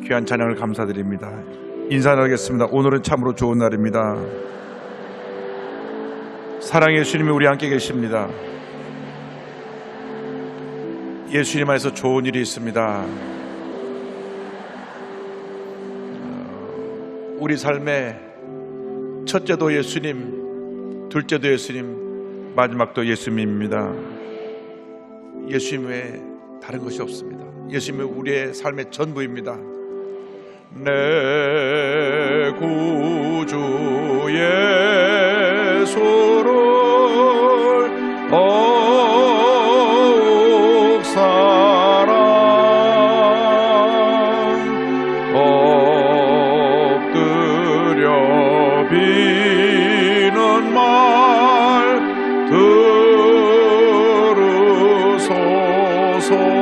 귀한 찬양을 감사드립니다. 인사하겠습니다. 오늘은 참으로 좋은 날입니다. 사랑의 예수님이 우리 함께 계십니다. 예수님 안에서 좋은 일이 있습니다. 우리 삶의 첫째도 예수님, 둘째도 예수님, 마지막도 예수님입니다. 예수님 외에 다른 것이 없습니다. 예수님은 우리의 삶의 전부입니다. 내 구주 예수를 더욱 사랑 엎드려 비는 말 들으소서.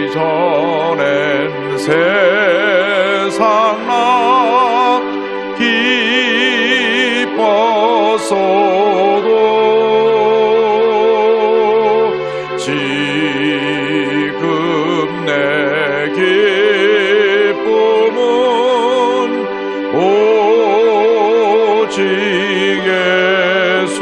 이전엔 세상 나 기뻤어도 지금 내 기쁨은 오직 예수.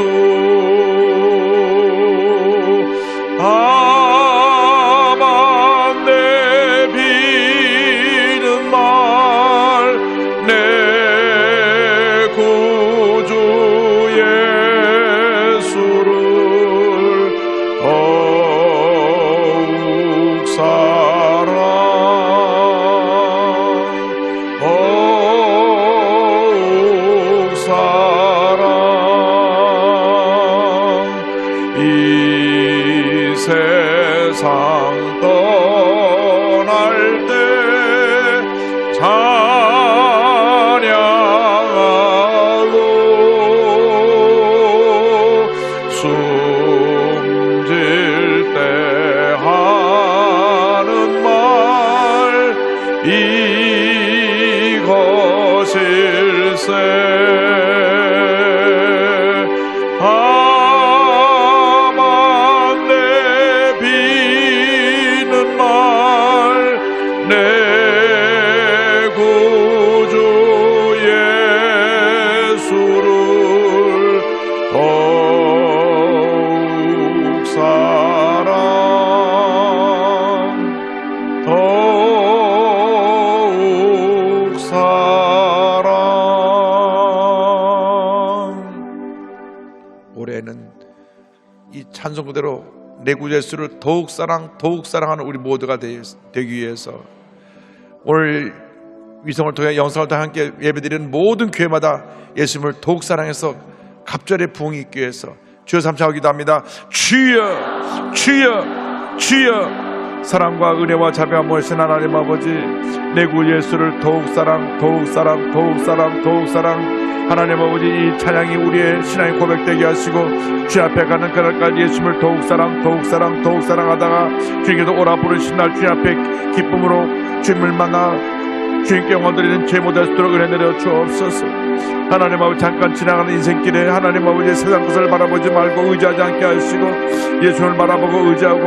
이 세상 떠날 때 찬양하고 숨질 때 하는 말 이것일세. 올해는 이 찬송 그대로 내 구주 예수를 더욱 사랑하는 우리 모두가 되기 위해서 오늘 위성을 통해 영상을 통해 함께 예배드리는 모든 교회마다 예수님을 더욱 사랑해서 갑절의 부흥이 있기 위해서 주여 삼창하고 기도합니다. 주여 주여 주여. 사랑과 은혜와 자비와 모신 하나님 아버지, 내 구주 예수를 더욱 사랑 하나님 아버지, 이 찬양이 우리의 신앙이 고백되게 하시고 주 앞에 가는 그날까지 예수님을 더욱 사랑하다가 주님께서 오라 부르신 날 주님 앞에 기쁨으로 주님을 만나 주님께 영광 드리는 죄 못할 수 있도록 은혜 내려 주옵소서. 하나님 아버지, 잠깐 지나가는 인생길에 하나님 아버지 세상 것을 바라보지 말고 의지하지 않게 하시고 예수를 바라보고 의지하고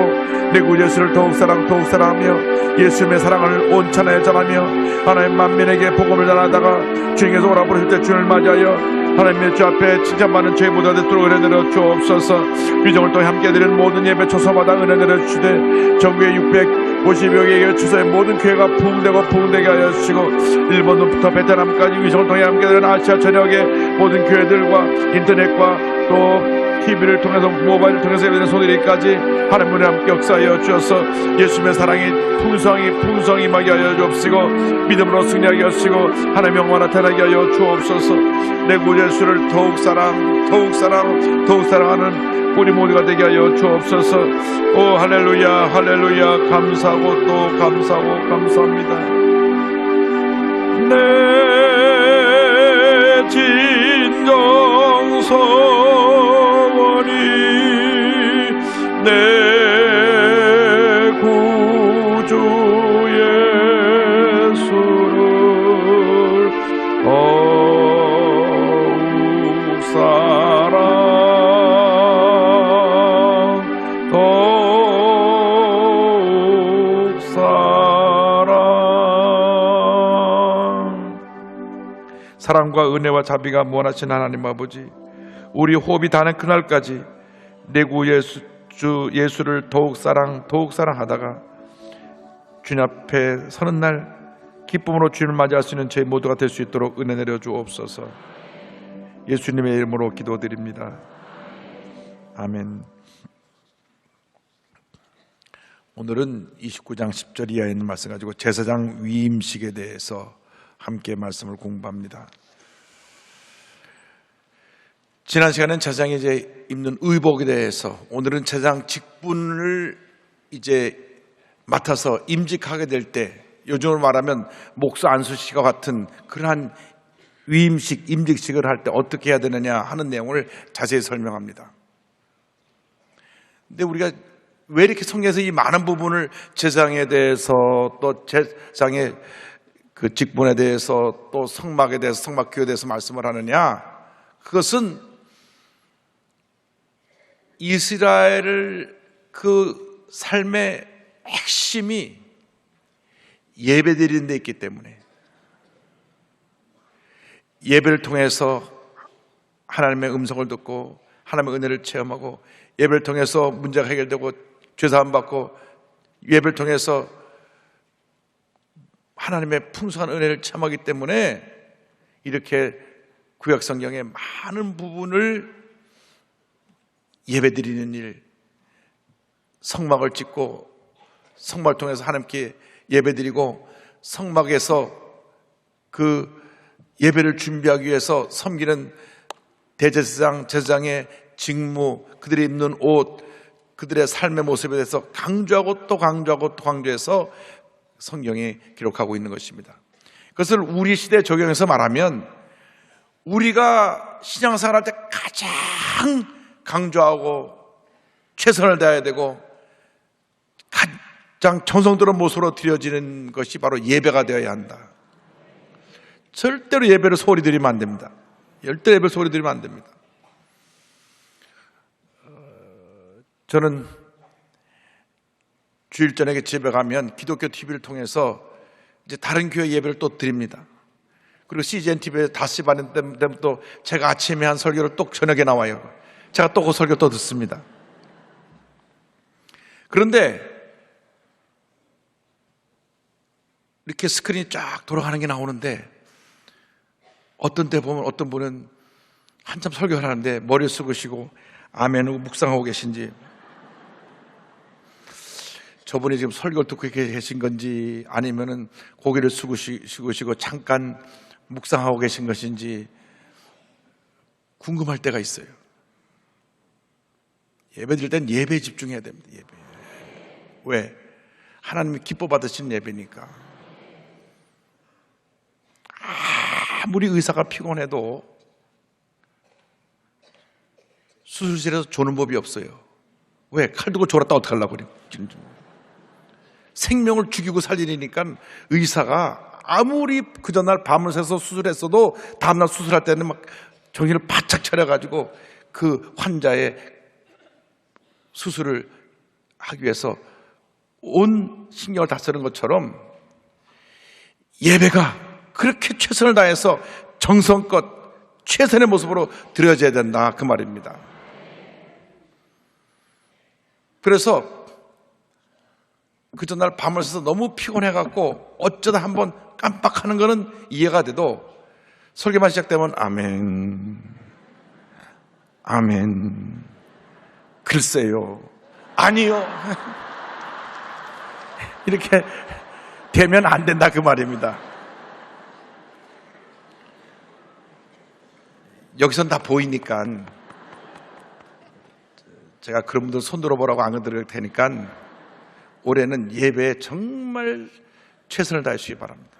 내 구주 예수를 더욱 사랑하며 예수님의 사랑을 온천하여 전하며 하나님 만민에게 복음을 전하다가 주님께서 오라 부르실 때 주님을 맞이하여 하나님의 주 앞에 칭찬받는 죄 못할 수 있도록 은혜 내려 주옵소서. 위정을 통해 함께 드리는 모든 예배 초소마다 은혜 내려 주시되 전국의 650여 개의 주소의 모든 교회가 부흥되게 하여 주시고 일본부터 베트남까지 위성을 통해 함께 드리는 아시아 전역의 모든 교회들과 인터넷과 또 TV를 통해서 모바일을 통해서 예배드리는 소리까지 하나님을 함께 역사하여 주셔서 예수님의 사랑이 풍성히 임하게 하여 주옵시고 믿음으로 승리하게 하시고 하나님의 영광 나타나게 하여 주옵소서. 내 구주 예수를 더욱 사랑하는 우리 모두가 되게 하여 주옵소서. 오 할렐루야 할렐루야. 감사하고 또 감사하고 감사합니다. 내 진정 소원이 내 구주 예수를 더욱 사랑 더욱 사랑과 은혜와 자비가 무한하신 하나님 아버지, 우리 호흡이 닿는 그날까지 내 구 주 예수를 더욱 사랑하다가 주님 앞에 서는 날 기쁨으로 주님을 맞이할 수 있는 저희 모두가 될 수 있도록 은혜 내려 주옵소서. 예수님의 이름으로 기도드립니다. 아멘. 오늘은 29장 10절 이하에 있는 말씀 가지고 제사장 위임식에 대해서 함께 말씀을 공부합니다. 지난 시간에는 제사장이 이제 입는 의복에 대해서, 오늘은 제사장 직분을 이제 맡아서 임직하게 될 때, 요즘으로 말하면 목사 안수식과 같은 그러한 위임식, 임직식을 할 때 어떻게 해야 되느냐 하는 내용을 자세히 설명합니다. 근데 우리가 왜 이렇게 성경에서 이 많은 부분을 제사장에 대해서, 또 제사장의 그 직분에 대해서, 또 성막에 대해서, 성막교에 대해서 말씀을 하느냐? 그것은 이스라엘을 그 삶의 핵심이 예배드리는 데 있기 때문에, 예배를 통해서 하나님의 음성을 듣고 하나님의 은혜를 체험하고, 예배를 통해서 문제가 해결되고 죄사함 받고, 예배를 통해서 하나님의 풍성한 은혜를 체험하기 때문에 이렇게 구약 성경의 많은 부분을 예배드리는 일, 성막을 짓고 성막을 통해서 하나님께 예배드리고, 성막에서 그 예배를 준비하기 위해서 섬기는 대제사장, 제사장의 직무, 그들이 입는 옷, 그들의 삶의 모습에 대해서 강조하고 또 강조하고 또 강조해서 성경이 기록하고 있는 것입니다. 그것을 우리 시대에 적용해서 말하면, 우리가 신앙생활 할 때 가장 강조하고 최선을 다해야 되고 가장 정성들은 모습으로 드려지는 것이 바로 예배가 되어야 한다. 절대로 예배를 소홀히 드리면 안 됩니다. 절대 예배를 소홀히 드리면 안 됩니다. 저는 주일 저녁에 집에 가면 기독교 TV를 통해서 이제 다른 교회 예배를 또 드립니다. 그리고 CGN TV에 5시 반 때부터 제가 아침에 한 설교를 또 저녁에 나와요. 제가 또 그 설교 또 듣습니다. 그런데 이렇게 스크린이 쫙 돌아가는 게 나오는데, 어떤 때 보면 어떤 분은 한참 설교를 하는데 머리를 쓰시고 아멘하고 묵상하고 계신지, 저분이 지금 설교를 듣고 계신 건지 아니면은 고개를 숙이시고 잠깐 묵상하고 계신 것인지 궁금할 때가 있어요. 예배 드릴 땐 예배에 집중해야 됩니다. 예배. 왜? 하나님이 기뻐 받으신 예배니까. 아무리 의사가 피곤해도 수술실에서 조는 법이 없어요. 왜? 칼 들고 졸았다 어떡하려고 그래요. 생명을 죽이고 살리니까 의사가 아무리 그 전날 밤을 새서 수술했어도 다음날 수술할 때는 막 정신을 바짝 차려가지고 그 환자의 수술을 하기 위해서 온 신경을 다 쓰는 것처럼, 예배가 그렇게 최선을 다해서 정성껏 최선의 모습으로 드려져야 된다, 그 말입니다. 그래서 그 전날 밤을 새서 너무 피곤해갖고 어쩌다 한번 깜빡하는 거는 이해가 돼도, 설교만 시작되면 아멘, 아멘, 글쎄요, 아니요 이렇게 되면 안 된다, 그 말입니다. 여기선 다 보이니까 제가 그런 분들 손 들어보라고 안 드릴 테니까 올해는 예배에 정말 최선을 다하시기 바랍니다.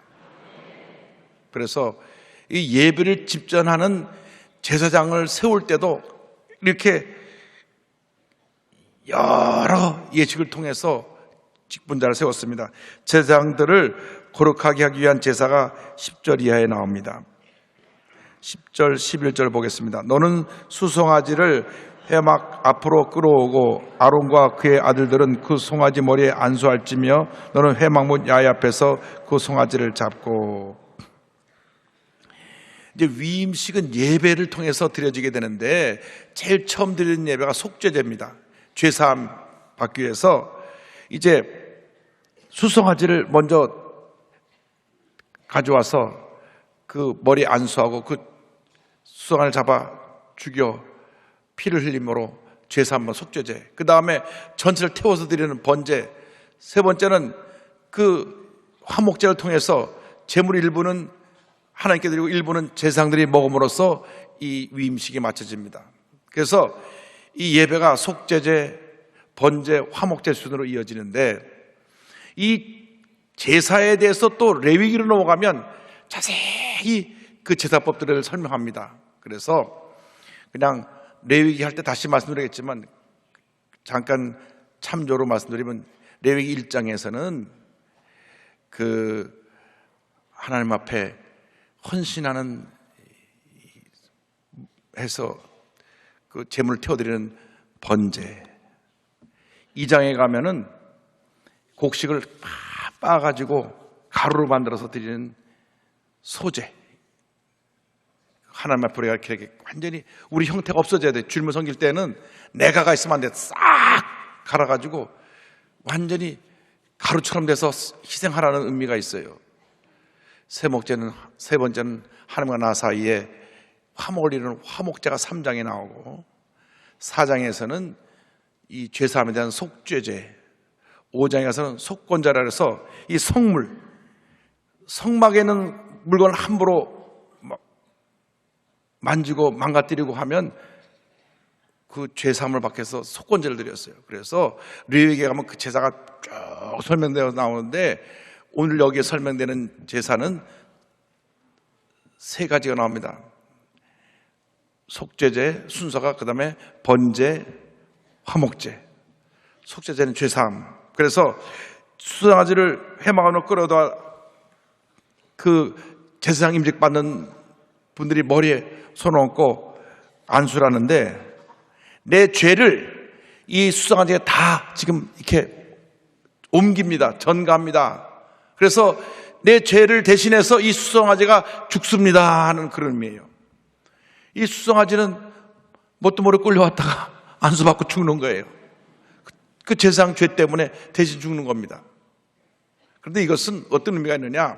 그래서 이 예배를 집전하는 제사장을 세울 때도 이렇게 여러 예식을 통해서 직분자를 세웠습니다. 제사장들을 거룩하게 하기 위한 제사가 10절 이하에 나옵니다. 10절, 11절 보겠습니다. 너는 수송아지를 회막 앞으로 끌어오고 아론과 그의 아들들은 그 송아지 머리에 안수할지며 너는 회막문 야외 앞에서 그 송아지를 잡고. 이제 위임식은 예배를 통해서 드려지게 되는데 제일 처음 드리는 예배가 속죄제입니다. 죄사함 받기 위해서 이제 수송아지를 먼저 가져와서 그 머리에 안수하고 그 수송아지를 잡아 죽여 피를 흘림으로 죄사함과 속죄제, 그 다음에 전체를 태워서 드리는 번제, 세 번째는 그 화목제를 통해서 제물 일부는 하나님께 드리고 일부는 제사장들이 먹음으로써 이 위임식이 마쳐집니다. 그래서 이 예배가 속죄제, 번제, 화목제 순으로 이어지는데 이 제사에 대해서 또 레위기로 넘어가면 자세히 그 제사법들을 설명합니다. 그래서 그냥 레위기 할 때 다시 말씀드리겠지만 잠깐 참조로 말씀드리면 레위기 1장에서는 그 하나님 앞에 헌신하는 해서 그 제물을 태워드리는 번제, 2장에 가면은 곡식을 빻아가지고 가루로 만들어서 드리는 소제, 하나님 앞에 우리가 이렇게 완전히 우리 형태가 없어져야 돼. 주님을 섬길 때는 내가가 있으면 안 돼. 싹 갈아가지고 완전히 가루처럼 돼서 희생하라는 의미가 있어요. 세 번째는 하나님과 나 사이에 화목을 이루는 화목제가 3장에 나오고 4장에서는 이 죄사함에 대한 속죄제, 5장에 가서는 속건자라 해서 이 성물, 성막에 있는 물건을 함부로 만지고 망가뜨리고 하면 그 죄사함을 받기 위해서 속건제를 드렸어요. 그래서 레위기에 가면 그 제사가 쭉 설명되어 나오는데 오늘 여기에 설명되는 제사는 세 가지가 나옵니다. 속죄제 순서가, 그 다음에 번제, 화목제. 속죄제는 죄사함. 그래서 수송아지를 회막 안으로 끌어다 그 제사장 임직 받는 분들이 머리에 손을 얹고 안수를 하는데 내 죄를 이 수송아지가 다 지금 이렇게 옮깁니다. 전가합니다. 그래서 내 죄를 대신해서 이 수송아지가 죽습니다 하는 그런 의미예요. 이 수송아지는 뭣도 모르고 끌려왔다가 안수받고 죽는 거예요. 그 제사장 죄 때문에 대신 죽는 겁니다. 그런데 이것은 어떤 의미가 있느냐,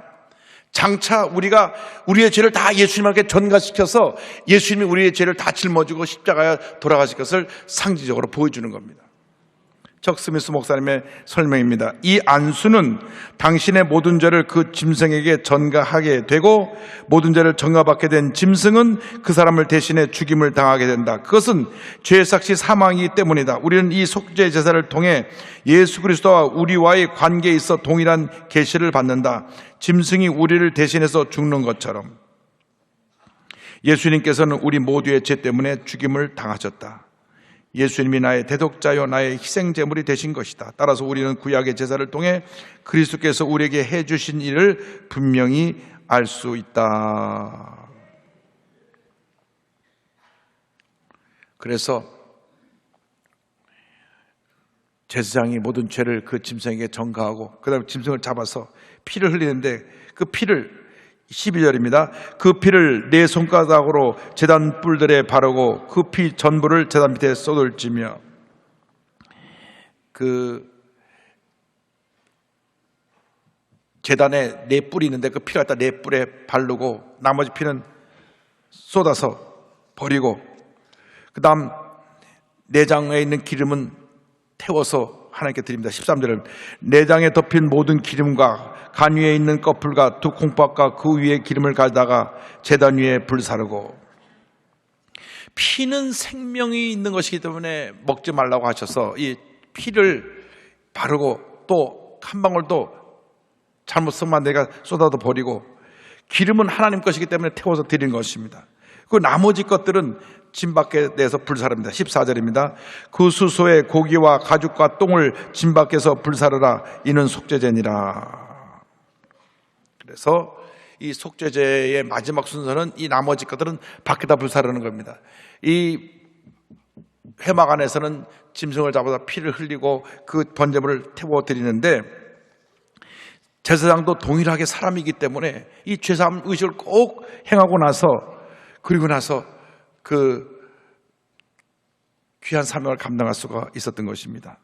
장차 우리가 우리의 죄를 다 예수님에게 전가시켜서 예수님이 우리의 죄를 다 짊어지고 십자가에 돌아가실 것을 상징적으로 보여주는 겁니다. 척 스미스 목사님의 설명입니다. 이 안수는 당신의 모든 죄를 그 짐승에게 전가하게 되고 모든 죄를 전가받게 된 짐승은 그 사람을 대신해 죽임을 당하게 된다. 그것은 죄의 삭시 사망이기 때문이다. 우리는 이 속죄 제사를 통해 예수 그리스도와 우리와의 관계에 있어 동일한 계시를 받는다. 짐승이 우리를 대신해서 죽는 것처럼 예수님께서는 우리 모두의 죄 때문에 죽임을 당하셨다. 예수님이 나의 대독자요 나의 희생제물이 되신 것이다. 따라서 우리는 구약의 제사를 통해 그리스도께서 우리에게 해주신 일을 분명히 알 수 있다. 그래서 제사장이 모든 죄를 그 짐승에게 전가하고 그 다음에 짐승을 잡아서 피를 흘리는데 그 피를 12절입니다. 그 피를 네 손가락으로 제단 뿔들에 바르고 그 피 전부를 제단 밑에 쏟을지며, 그 제단에 네 뿔이 있는데 그 피를 갖다 네 뿔에 바르고 나머지 피는 쏟아서 버리고, 그 다음 내장에 있는 기름은 태워서 하나님께 드립니다. 13절은 내장에 덮인 모든 기름과 간 위에 있는 꺼풀과 두 콩팥과 그 위에 기름을 가져다가 제단 위에 불사르고, 피는 생명이 있는 것이기 때문에 먹지 말라고 하셔서 이 피를 바르고 또 한 방울도 잘못 쓰면 내가 쏟아도 버리고, 기름은 하나님 것이기 때문에 태워서 드린 것입니다. 그 나머지 것들은 진 밖에 내서 불사릅니다. 14절입니다. 그 수소의 고기와 가죽과 똥을 진 밖에서 불사르라. 이는 속죄제니라. 그래서 이 속죄제의 마지막 순서는 이 나머지 것들은 밖에다 불사르는 겁니다. 이 회막 안에서는 짐승을 잡아서 피를 흘리고 그 번제물을 태워 드리는데, 제사장도 동일하게 사람이기 때문에 이 죄사함 의식을 꼭 행하고 나서, 그리고 나서 그 귀한 사명을 감당할 수가 있었던 것입니다.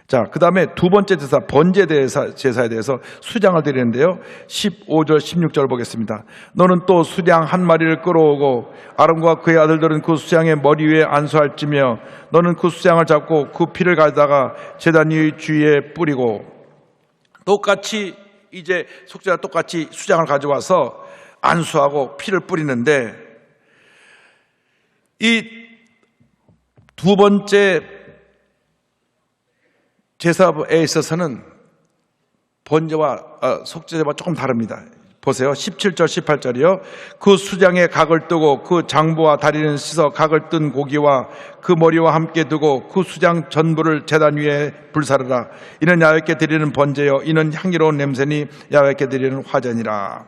자, 그 다음에 두 번째 제사, 번제 제사에 대해서 수장을 드리는데요. 15절, 16절 보겠습니다. 너는 또 수장 한 마리를 끌어오고 아론과 그의 아들들은 그 수장의 머리 위에 안수할지며, 너는 그 수장을 잡고 그 피를 가져다가 제단 위 주위에 뿌리고, 똑같이 이제 속죄와 똑같이 수장을 가져와서 안수하고 피를 뿌리는데, 이 두 번째 제사에 있어서는 번제와 속죄제와 조금 다릅니다. 보세요. 17절, 18절이요. 그 수장에 각을 뜨고 그 장부와 다리는 씻어 각을 뜬 고기와 그 머리와 함께 두고 그 수장 전부를 제단 위에 불사르라. 이는 야훼께 드리는 번제요, 이는 향기로운 냄새니 야훼께 드리는 화제니라.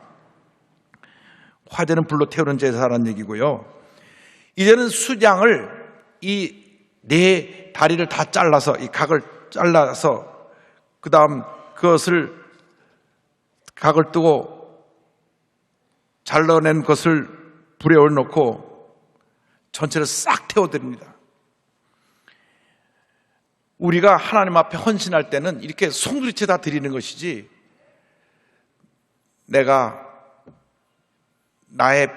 화제는 불로 태우는 제사라는 얘기고요. 이제는 수장을 이 네 다리를 다 잘라서, 이 각을 잘라서, 그 다음 그것을 각을 뜨고 잘라낸 것을 불에 올려놓고 전체를 싹 태워드립니다. 우리가 하나님 앞에 헌신할 때는 이렇게 송두리째 다 드리는 것이지, 내가 나의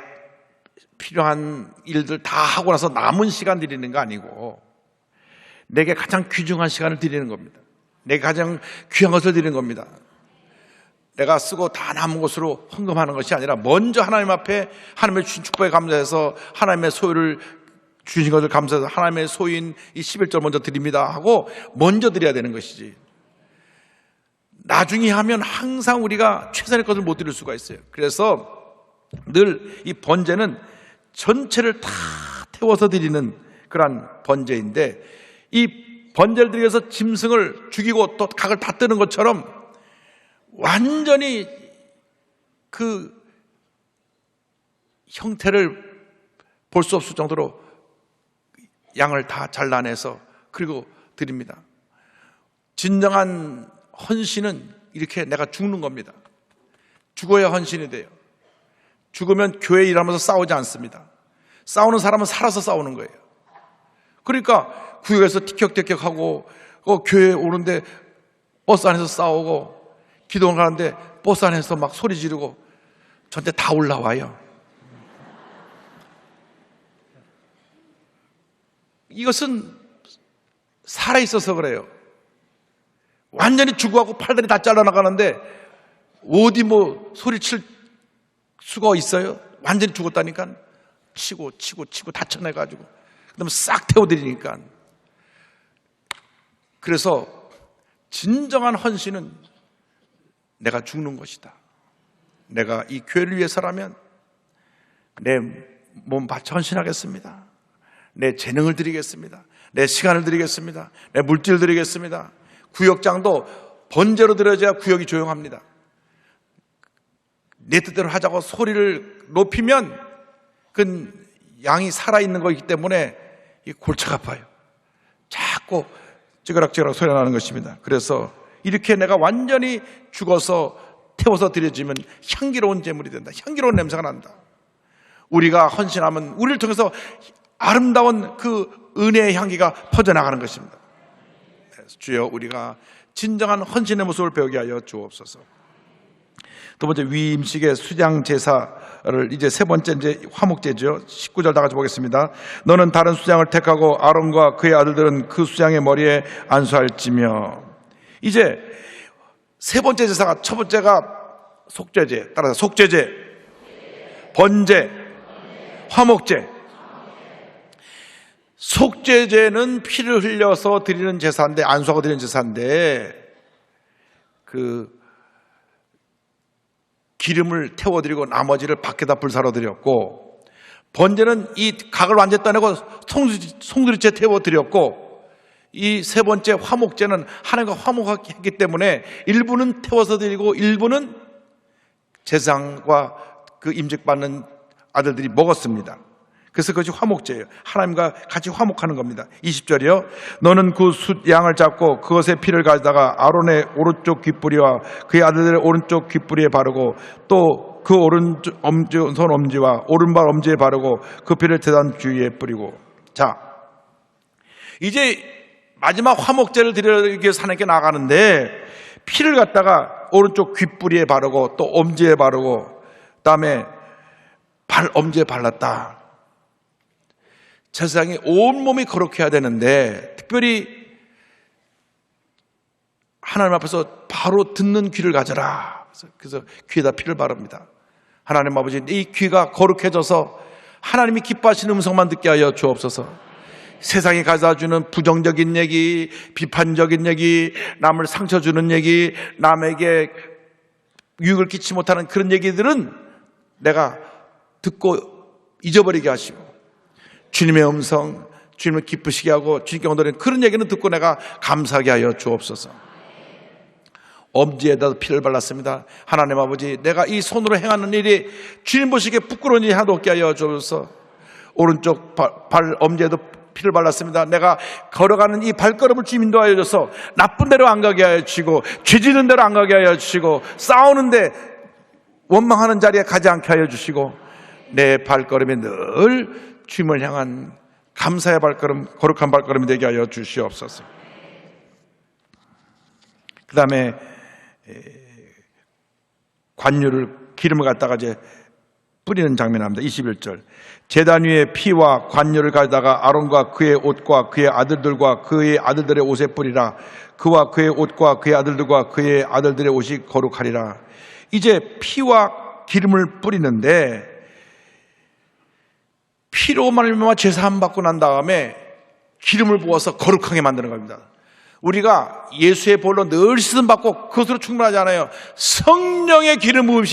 필요한 일들 다 하고 나서 남은 시간 드리는 거 아니고, 내게 가장 귀중한 시간을 드리는 겁니다. 내게 가장 귀한 것을 드리는 겁니다. 내가 쓰고 다 남은 것으로 헌금하는 것이 아니라, 먼저 하나님 앞에 하나님의 주신 축복에 감사해서, 하나님의 소유를 주신 것을 감사해서 하나님의 소유인 이 11절 먼저 드립니다 하고 먼저 드려야 되는 것이지, 나중에 하면 항상 우리가 최선의 것을 못 드릴 수가 있어요. 그래서 늘 이 번제는 전체를 다 태워서 드리는 그러한 번제인데, 이 번제를 드리기 위해서 짐승을 죽이고 또 각을 다 뜨는 것처럼 완전히 그 형태를 볼 수 없을 정도로 양을 다 잘라내서 그리고 드립니다. 진정한 헌신은 이렇게 내가 죽는 겁니다. 죽어야 헌신이 돼요. 죽으면 교회 일하면서 싸우지 않습니다. 싸우는 사람은 살아서 싸우는 거예요. 그러니까 구역에서 티격태격하고, 교회에 오는데 버스 안에서 싸우고, 기도원 가는데 버스 안에서 막 소리 지르고, 저한테 다 올라와요. 이것은 살아있어서 그래요. 완전히 죽어가고 팔다리 다 잘라나가는데 어디 뭐 소리칠 수가 있어요? 완전히 죽었다니까. 치고 다쳐내가지고 그다음에 싹 태워드리니까. 그래서 진정한 헌신은 내가 죽는 것이다. 내가 이 교회를 위해서라면 내 몸 바쳐 헌신하겠습니다. 내 재능을 드리겠습니다. 내 시간을 드리겠습니다. 내 물질을 드리겠습니다. 구역장도 번제로 드려야 구역이 조용합니다. 내 뜻대로 하자고 소리를 높이면 그 양이 살아있는 거기 때문에 이 골치가 아파요. 자꾸 찌그락찌그락 소리가 나는 것입니다. 그래서 이렇게 내가 완전히 죽어서 태워서 드려지면 향기로운 제물이 된다. 향기로운 냄새가 난다. 우리가 헌신하면 우리를 통해서 아름다운 그 은혜의 향기가 퍼져나가는 것입니다. 주여, 우리가 진정한 헌신의 모습을 배우게 하여 주옵소서. 두 번째, 위임식의 수장 제사를 이제 세 번째 이제 화목제죠. 19절 다 같이 보겠습니다. 너는 다른 수장을 택하고 아론과 그의 아들들은 그 수장의 머리에 안수할지며. 이제 세 번째 제사가, 첫 번째가 속죄제, 따라서 속죄제, 번제, 화목제. 속죄제는 피를 흘려서 드리는 제사인데, 안수하고 드리는 제사인데, 기름을 태워드리고 나머지를 밖에다 불사로 드렸고, 번제는 이 각을 완전히 따내고 송두리째 태워드렸고, 이 세 번째 화목제는 하나님과 화목했기 때문에 일부는 태워서 드리고 일부는 제사장과 그 임직받는 아들들이 먹었습니다. 그래서 그것이 화목제예요. 하나님과 같이 화목하는 겁니다. 20절이요. 너는 그 숫양을 잡고 그것의 피를 가져다가 아론의 오른쪽 귓뿌리와 그의 아들들의 오른쪽 귓뿌리에 바르고 또 그 오른손 엄지와 오른발 엄지에 바르고 그 피를 제단 주위에 뿌리고. 자, 이제 마지막 화목제를 드리기 위해서 하나님께 나가는데 피를 갖다가 오른쪽 귓뿌리에 바르고 또 엄지에 바르고 그다음에 엄지에 발랐다. 제사장이 온몸이 거룩해야 되는데 특별히 하나님 앞에서 바로 듣는 귀를 가져라. 그래서 귀에다 피를 바릅니다. 하나님 아버지, 이 귀가 거룩해져서 하나님이 기뻐하시는 음성만 듣게 하여 주옵소서. 세상이 가져다주는 부정적인 얘기, 비판적인 얘기, 남을 상처 주는 얘기, 남에게 유익을 끼치지 못하는 그런 얘기들은 내가 듣고 잊어버리게 하시고, 주님의 음성, 주님을 기쁘시게 하고 주님께 온다는 그런 얘기는 듣고 내가 감사하게 하여 주옵소서. 엄지에다 피를 발랐습니다. 하나님 아버지, 내가 이 손으로 행하는 일이 주님 보시기에 부끄러운 일이 하나도 없게 하여 주옵소서. 오른쪽 발 엄지에도 피를 발랐습니다. 내가 걸어가는 이 발걸음을 주님 인도하여 주셔서 나쁜 데로 안 가게 하여 주시고, 죄지는 데로 안 가게 하여 주시고, 싸우는데 원망하는 자리에 가지 않게 하여 주시고, 내 발걸음이 늘 주님을 향한 감사의 발걸음, 거룩한 발걸음이 되게 하여 주시옵소서. 그 다음에 관유를, 기름을 갖다가 이제 뿌리는 장면이 나옵니다. 21절. 제단 위에 피와 관유를 가져다가 아론과 그의 옷과 그의 아들들과 그의 아들들의 옷에 뿌리라. 그와 그의 옷과 그의 아들들과 그의 아들들의 옷이 거룩하리라. 이제 피와 기름을 뿌리는데, 피로 말미암아 제사함 받고 난 다음에 기름을 부어서 거룩하게 만드는 겁니다. 우리가 예수의 볼로 늘 씻음 받고 그것으로 충분하지 않아요. 성령의 기름 부음이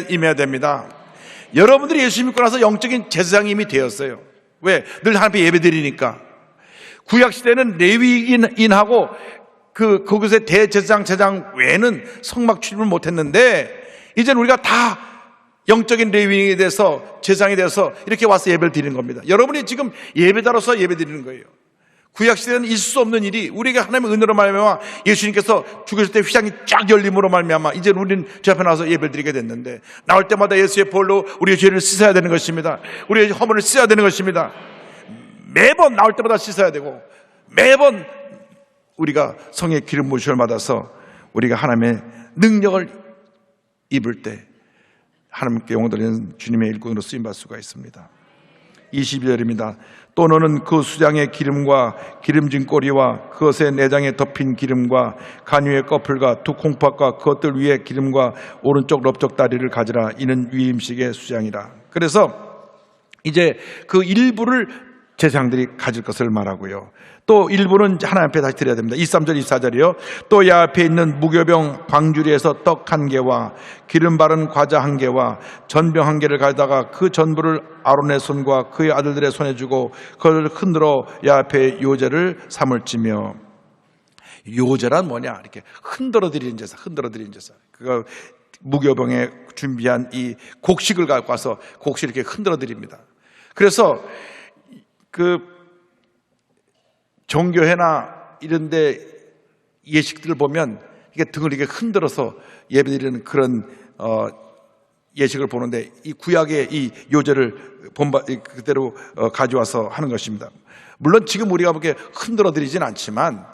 임해야 됩니다. 여러분들이 예수 믿고 나서 영적인 제사장이 이미 되었어요. 왜? 늘 하나님 앞에 예배드리니까. 구약시대는 레위인하고 그곳의 대제사장, 제사장 외에는 성막 출입을 못했는데, 이제는 우리가 다 영적인 레위인이 돼서 제사장이 돼서 이렇게 와서 예배를 드리는 겁니다. 여러분이 지금 예배자로서 예배 드리는 거예요. 구약시대는 있을 수 없는 일이 우리에게 하나님의 은혜로 말미암아 예수님께서 죽으실 때 휘장이 쫙 열림으로 말미암아 이제는 우리는 주 앞에 나와서 예배를 드리게 됐는데, 나올 때마다 예수의 보혈로 우리의 죄를 씻어야 되는 것입니다. 우리의 허물을 씻어야 되는 것입니다. 매번 나올 때마다 씻어야 되고, 매번 우리가 성의 기름 부으심을 받아서 우리가 하나님의 능력을 입을 때 하나님께 영광드리는 주님의 일꾼으로 쓰임받을 수가 있습니다. 22절입니다. 또 너는 그 수장의 기름과 기름진 꼬리와 그것의 내장에 덮인 기름과 간유의 꺼풀과 두 콩팥과 그것들 위에 기름과 오른쪽 넓적 다리를 가지라. 이는 위임식의 수장이라. 그래서 이제 그 일부를 제사장들이 가질 것을 말하고요. 또 일부는 하나님 앞에 다시 드려야 됩니다. 23절 24절이요. 또 야 앞에 있는 무교병 광주리에서 떡 1개와 기름 바른 과자 1개와 전병 1개를 가져다가 그 전부를 아론의 손과 그의 아들들의 손에 주고 그를 흔들어 야 앞에 요제를 삼을지며. 요제란 뭐냐? 이렇게 흔들어 드리는 제사, 흔들어 드리는 제사. 그거 무교병에 준비한 이 곡식을 갖고 와서 곡식을 이렇게 흔들어 드립니다. 그래서 종교회나 이런데 예식들을 보면 이게 등을 이렇게 흔들어서 예배드리는 그런 예식을 보는데, 이 구약의 이 요제를 그대로 가져와서 하는 것입니다. 물론 지금 우리가 그렇게 흔들어 드리진 않지만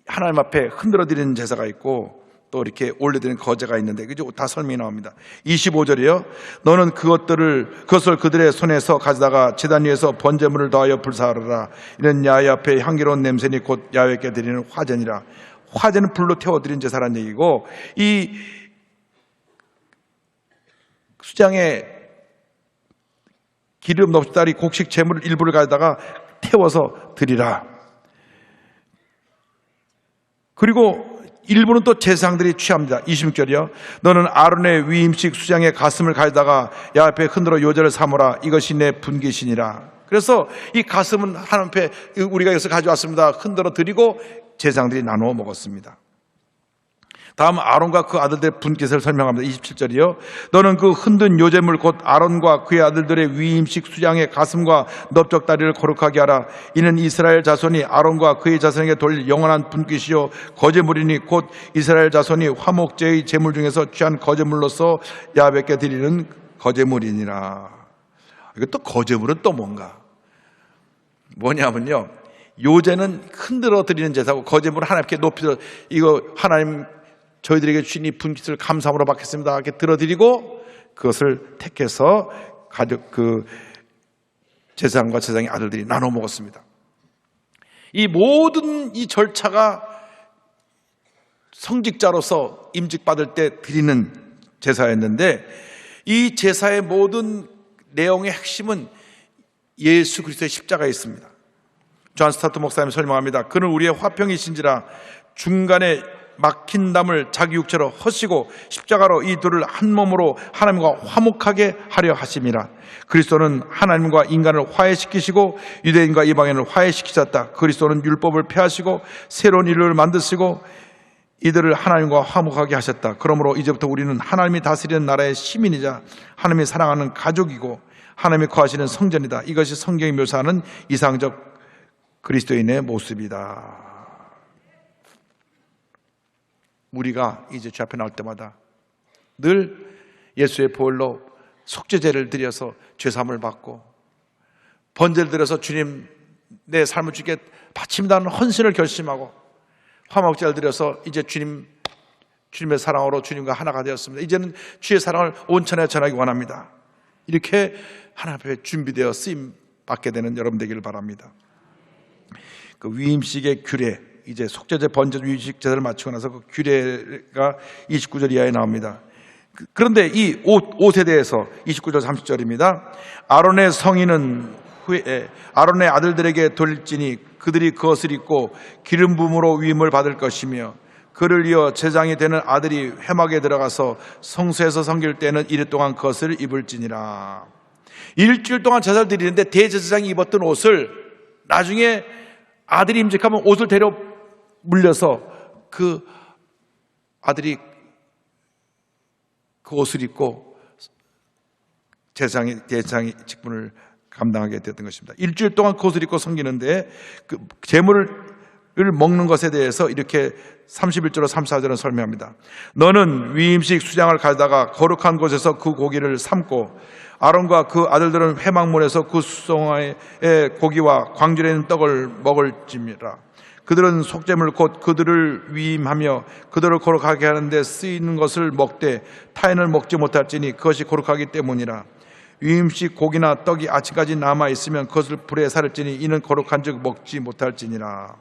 하나님 앞에 흔들어 드리는 제사가 있고 또 이렇게 올려드리는 거제가 있는데, 그죠? 다 설명이 나옵니다. 25절이요. 너는 그것을 그들의 손에서 가져다가 제단 위에서 번제물을 더하여 불사하라. 이는 야훼 앞에 향기로운 냄새니 곧 야훼께 드리는 화제니라. 화제는 불로 태워드린 제사라는 얘기고, 이 수장에 기름 넙다리 곡식 제물 일부를 가져다가 태워서 드리라. 그리고 일부는 또 제사장들이 취합니다. 26절이요. 너는 아론의 위임식 수장의 가슴을 가져다가 야훼 앞에 흔들어 요제를 삼으라. 이것이 내 분깃이니라. 그래서 이 가슴은 하나님 앞에 우리가 여기서 가져왔습니다. 흔들어 드리고 제사장들이 나누어 먹었습니다. 다음 아론과 그 아들들의 분깃을 설명합니다. 27절이요. 너는 그 흔든 요제물 곧 아론과 그의 아들들의 위임식 수장의 가슴과 넓적다리를 거룩하게 하라. 이는 이스라엘 자손이 아론과 그의 자손에게 돌릴 영원한 분깃이요 거제물이니 곧 이스라엘 자손이 화목제의 제물 중에서 취한 거제물로서 야훼께 드리는 거제물이니라. 이것도 거제물은 또 뭐냐면요. 요제는 흔들어 드리는 제사고 거제물은 하나님께 높이 들어 이거 하나님 저희들에게 주신 이 분깃을 감사함으로 받겠습니다. 이렇게 들어드리고 그것을 택해서 가족 제사장과 제사장의 아들들이 나눠 먹었습니다. 이 모든 이 절차가 성직자로서 임직받을 때 드리는 제사였는데 이 제사의 모든 내용의 핵심은 예수 그리스도의 십자가에 있습니다. 존 스타트 목사님이 설명합니다. 그는 우리의 화평이신지라 중간에 막힌 담을 자기 육체로 허시고 십자가로 이 둘을 한 몸으로 하나님과 화목하게 하려 하심이라. 그리스도는 하나님과 인간을 화해시키시고 유대인과 이방인을 화해시키셨다. 그리스도는 율법을 폐하시고 새로운 인류를 만드시고 이들을 하나님과 화목하게 하셨다. 그러므로 이제부터 우리는 하나님이 다스리는 나라의 시민이자 하나님이 사랑하는 가족이고 하나님이 거하시는 성전이다. 이것이 성경이 묘사하는 이상적 그리스도인의 모습이다. 우리가 이제 주 앞에 나올 때마다 늘 예수의 보혈로 속죄제를 드려서 죄사함을 받고 번제를 드려서 주님 내 삶을 주께 바칩니다는 헌신을 결심하고 화목제를 드려서 이제 주님의 사랑으로 주님과 하나가 되었습니다. 이제는 주의 사랑을 온천에 전하기 원합니다. 이렇게 하나님 앞에 준비되어 쓰임 받게 되는 여러분 되기를 바랍니다. 그 위임식의 규례, 이제 속죄제, 번제, 위임식 제사를 마치고 나서 그 규례가 29절 이하에 나옵니다. 그런데 이 옷에 대해서 29절 30절입니다. 아론의 성인은 후에 아론의 아들들에게 돌릴지니 그들이 그것을 입고 기름 부음으로 위임을 받을 것이며 그를 이어 제장이 되는 아들이 회막에 들어가서 성소에서 섬길 때는 이래 동안 그것을 입을지니라. 일주일 동안 제사를 드리는데 대제사장이 입었던 옷을 나중에 아들이 임직하면 옷을 데려 물려서 그 아들이 그 옷을 입고 제사장이 직분을 감당하게 되었던 것입니다. 일주일 동안 그 옷을 입고 섬기는데 그 제물을 먹는 것에 대해서 이렇게 31절로 34절은 설명합니다. 너는 위임식 수장을 가져다가 거룩한 곳에서 그 고기를 삶고 아론과 그 아들들은 회막문에서 그 수송아의 고기와 광주에 있는 떡을 먹을지니라. 그들은 속죄물 곧 그들을 위임하며 그들을 거룩하게 하는데 쓰이는 것을 먹되 타인을 먹지 못할지니 그것이 거룩하기 때문이라. 위임식 고기나 떡이 아침까지 남아 있으면 그것을 불에 살을지니 이는 거룩한 즉 먹지 못할지니라.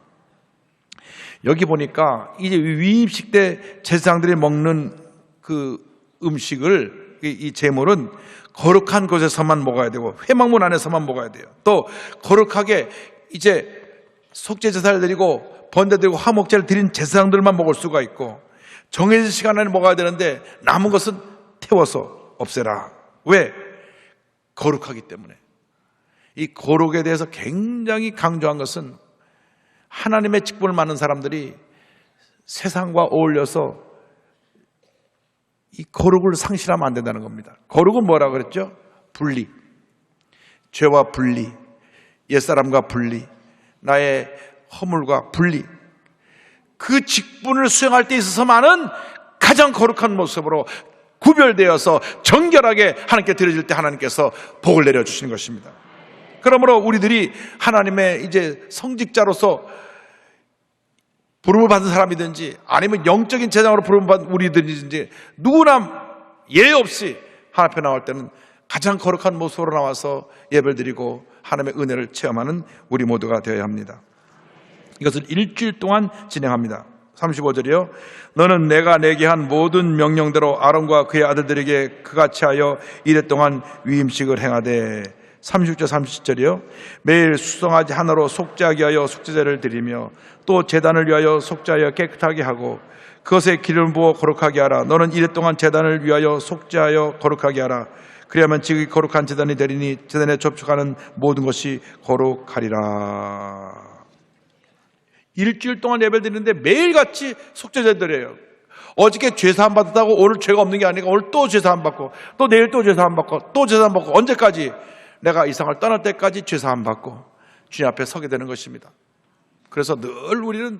여기 보니까 이제 위임식 때 제사장들이 먹는 그 음식을 이 제물은 거룩한 곳에서만 먹어야 되고 회막문 안에서만 먹어야 돼요. 또 거룩하게 이제 속죄 제사를 드리고 번제 드리고 화목제를 드린 제사장들만 먹을 수가 있고 정해진 시간 안에 먹어야 되는데 남은 것은 태워서 없애라. 왜? 거룩하기 때문에. 이 거룩에 대해서 굉장히 강조한 것은 하나님의 직분을 맡는 사람들이 세상과 어울려서 이 거룩을 상실하면 안 된다는 겁니다. 거룩은 뭐라 그랬죠? 분리. 죄와 분리, 옛사람과 분리, 나의 허물과 분리. 그 직분을 수행할 때 있어서만은 가장 거룩한 모습으로 구별되어서 정결하게 하나님께 드려질 때 하나님께서 복을 내려주시는 것입니다. 그러므로 우리들이 하나님의 이제 성직자로서 부름을 받은 사람이든지 아니면 영적인 제장으로 부름을 받은 우리들이든지 누구나 예외 없이 하나님 앞에 나올 때는 가장 거룩한 모습으로 나와서 예배를 드리고 하나님의 은혜를 체험하는 우리 모두가 되어야 합니다. 이것을 일주일 동안 진행합니다. 35절이요. 너는 내가 내게 한 모든 명령대로 아론과 그의 아들들에게 그같이 하여 이래 동안 위임식을 행하되 36절 37절이요. 매일 수송아지 하나로 속죄하게 하여 속죄제를 드리며 또 제단을 위하여 속죄하여 깨끗하게 하고 그것에 기름을 부어 거룩하게 하라. 너는 이래 동안 제단을 위하여 속죄하여 거룩하게 하라. 그래야만 지극히 거룩한 제단이 되리니 제단에 접촉하는 모든 것이 거룩하리라. 일주일 동안 예배를 드리는데 매일같이 속죄제 드려요. 어저께 죄사함 받았다고 오늘 죄가 없는 게 아니고 오늘 또 죄사함 받고 또 내일 또 죄사함 받고 또 죄사함 받고 언제까지? 내가 이 세상을 떠날 때까지 죄사함 받고 주님 앞에 서게 되는 것입니다. 그래서 늘 우리는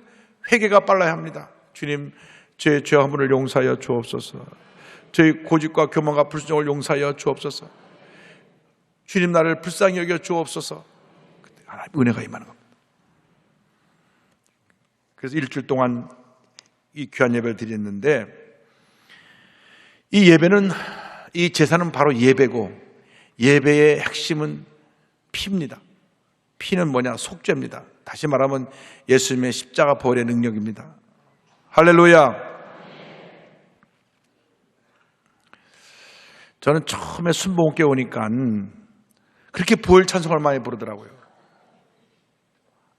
회개가 빨라야 합니다. 주님, 제 죄화물을 용서하여 주옵소서. 저희 고집과 교만과 불순종을 용서하여 주옵소서. 주님, 나를 불쌍히 여겨 주옵소서. 그때 하나님 은혜가 임하는 겁니다. 그래서 일주일 동안 이 귀한 예배를 드렸는데, 이 예배는, 이 제사는 바로 예배고, 예배의 핵심은 피입니다. 피는 뭐냐? 속죄입니다. 다시 말하면 예수님의 십자가 보혈의 능력입니다. 할렐루야. 저는 처음에 순복음교회 오니까 그렇게 보혈 찬송을 많이 부르더라고요.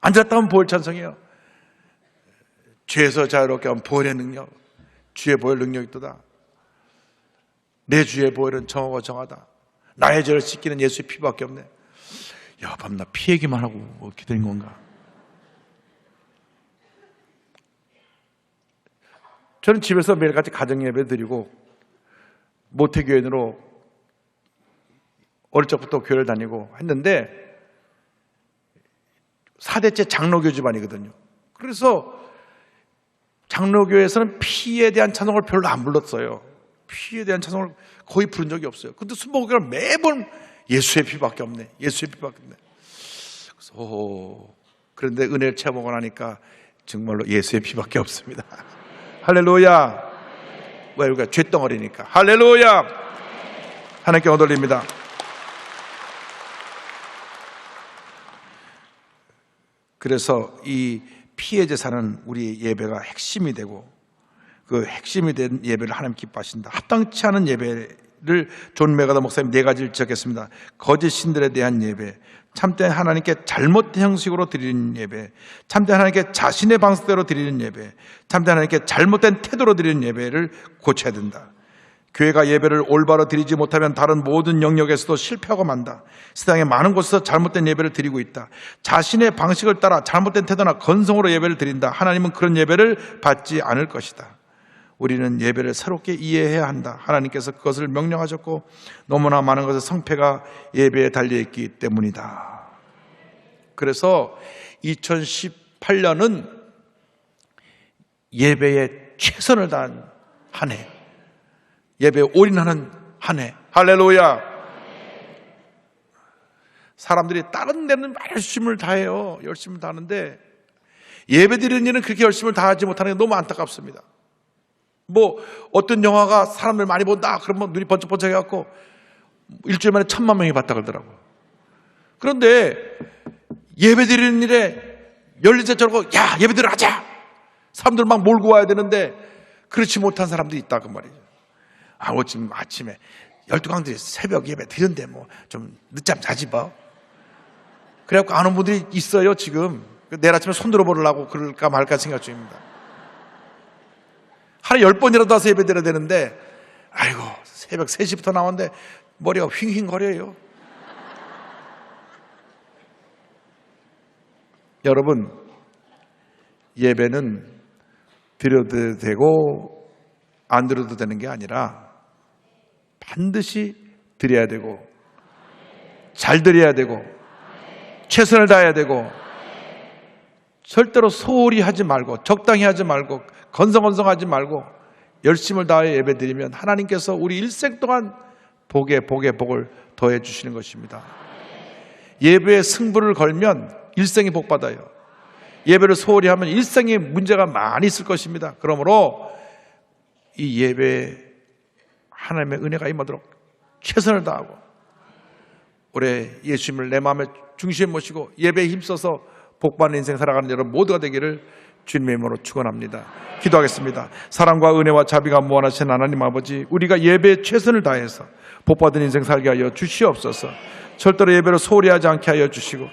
앉았다 하면 보혈 찬송이에요. 죄에서 자유롭게 하면 보혈의 능력, 주의 보혈 능력이 있도다. 내 주의 보혈은 정하고 정하다. 나의 죄를 씻기는 예수의 피밖에 없네. 야, 밤 나 피 얘기만 하고 어떻게 된 건가? 저는 집에서 매일같이 가정예배 드리고 모태교인으로 어릴 적부터 교회를 다니고 했는데 4대째 장로교 집안이거든요. 그래서 장로교에서는 피에 대한 찬송을 별로 안 불렀어요. 피에 대한 찬송을 거의 부른 적이 없어요. 근데 순복음교회는 매번 예수의 피밖에 없네. 예수의 피밖에 없네. 그래서 그런데 은혜를 체험하고 나니까 정말로 예수의 피밖에 없습니다. 할렐루야. 왜 우리가 죄덩어리니까. 할렐루야. 하나님께 얻어올립니다. 그래서 이 피의 제사는 우리 예배가 핵심이 되고 그 핵심이 된 예배를 하나님 기뻐하신다. 합당치 않은 예배를 존 메가더 목사님 4가지를 지적했습니다. 거짓 신들에 대한 예배, 참된 하나님께 잘못된 형식으로 드리는 예배, 참된 하나님께 자신의 방식대로 드리는 예배, 참된 하나님께 잘못된 태도로 드리는 예배를 고쳐야 된다. 교회가 예배를 올바로 드리지 못하면 다른 모든 영역에서도 실패하고 만다. 세상의 많은 곳에서 잘못된 예배를 드리고 있다. 자신의 방식을 따라 잘못된 태도나 건성으로 예배를 드린다. 하나님은 그런 예배를 받지 않을 것이다. 우리는 예배를 새롭게 이해해야 한다. 하나님께서 그것을 명령하셨고 너무나 많은 것의 성패가 예배에 달려있기 때문이다. 그래서 2018년은 예배에 최선을 다한 한 해, 예배에 올인하는 한 해. 할렐루야. 사람들이 다른 데는 열심을 다해요. 열심을 다하는데 예배 드리는 일은 그렇게 열심을 다하지 못하는 게 너무 안타깝습니다. 뭐 어떤 영화가 사람들 많이 본다 그러면 눈이 번쩍번쩍 해갖고 일주일 만에 1000만 명이 봤다 그러더라고요. 그런데 예배 드리는 일에 열리자 저러고 야 예배들 하자 사람들 막 몰고 와야 되는데 그렇지 못한 사람들이 있다 그 말이죠. 지금 아침에 12강들이 새벽 예배 드렸는데 뭐 좀 늦잠 자지 뭐. 그래갖고 안 온 분들이 있어요 지금. 내일 아침에 손 들어보려고 그럴까 말까 생각 중입니다. 하루에 10번이라도 와서 예배 드려야 되는데 아이고 새벽 3시부터 나왔는데 머리가 휑휑거려요. 여러분 예배는 드려도 되고 안 드려도 되는 게 아니라 반드시 드려야 되고 잘 드려야 되고 최선을 다해야 되고 절대로 소홀히 하지 말고 적당히 하지 말고 건성건성하지 말고 열심을 다해 예배드리면 하나님께서 우리 일생 동안 복에 복을 더해 주시는 것입니다. 예배에 승부를 걸면 일생이 복받아요. 예배를 소홀히 하면 일생에 문제가 많이 있을 것입니다. 그러므로 이 예배에 하나님의 은혜가 임하도록 최선을 다하고 올해 예수님을 내 마음의 중심에 모시고 예배에 힘써서 복받는 인생 살아가는 여러분 모두가 되기를 주님의 이름으로 축원합니다. 기도하겠습니다. 사랑과 은혜와 자비가 무한하신 하나님 아버지, 우리가 예배에 최선을 다해서 복받은 인생 살게 하여 주시옵소서. 절대로 예배를 소홀히 하지 않게 하여 주시고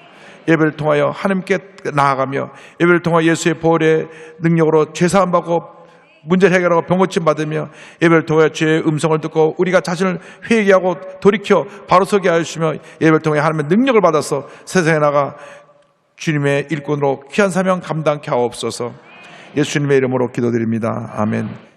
예배를 통하여 하나님께 나아가며 예배를 통하여 예수의 보혈의 능력으로 죄사함 받고 문제를 해결하고 병고침 받으며 예배를 통하여 주의 음성을 듣고 우리가 자신을 회개하고 돌이켜 바로 서게 하시며 예배를 통해 하나님의 능력을 받아서 세상에 나가 주님의 일꾼으로 귀한 사명 감당케 하옵소서. 예수님의 이름으로 기도드립니다. 아멘.